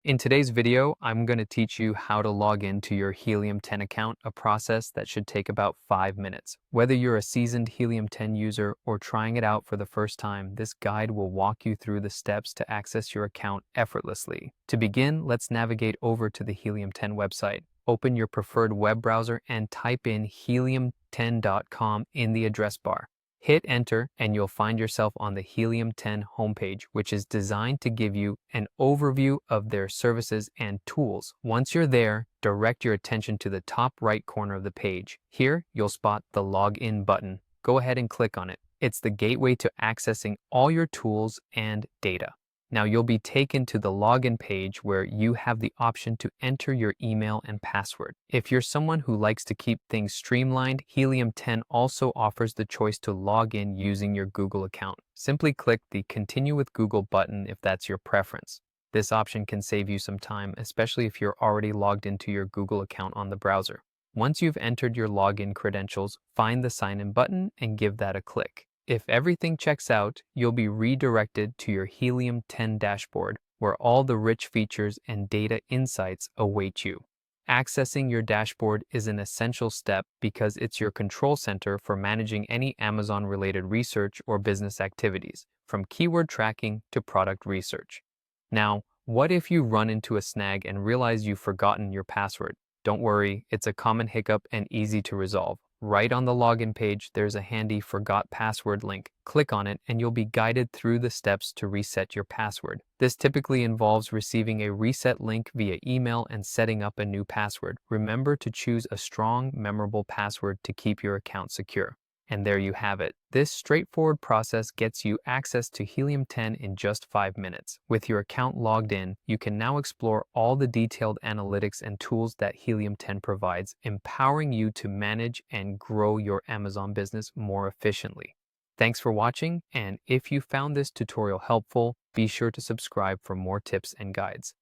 In today's video, I'm going to teach you how to log into your Helium 10 account, a process that should take about 5 minutes. Whether you're a seasoned Helium 10 user or trying it out for the first time, this guide will walk you through the steps to access your account effortlessly. To begin, let's navigate over to the Helium 10 website. Open your preferred web browser and type in helium10.com in the address bar. Hit enter and you'll find yourself on the Helium 10 homepage, which is designed to give you an overview of their services and tools. Once you're there, direct your attention to the top right corner of the page. Here, you'll spot the Login button. Go ahead and click on it. It's the gateway to accessing all your tools and data. Now you'll be taken to the login page where you have the option to enter your email and password. If you're someone who likes to keep things streamlined, Helium 10 also offers the choice to log in using your Google account. Simply click the Continue with Google button if that's your preference. This option can save you some time, especially if you're already logged into your Google account on the browser. Once you've entered your login credentials, find the Sign In button and give that a click. If everything checks out, you'll be redirected to your Helium 10 dashboard, where all the rich features and data insights await you. Accessing your dashboard is an essential step because it's your control center for managing any Amazon-related research or business activities, from keyword tracking to product research. Now, what if you run into a snag and realize you've forgotten your password? Don't worry, it's a common hiccup and easy to resolve. Right on the login page, there's a handy Forgot Password link. Click on it and you'll be guided through the steps to reset your password. This typically involves receiving a reset link via email and setting up a new password. Remember to choose a strong, memorable password to keep your account secure. And there you have it. This straightforward process gets you access to Helium 10 in just 5 minutes. With your account logged in, you can now explore all the detailed analytics and tools that Helium 10 provides, empowering you to manage and grow your Amazon business more efficiently. Thanks for watching, and if you found this tutorial helpful, be sure to subscribe for more tips and guides.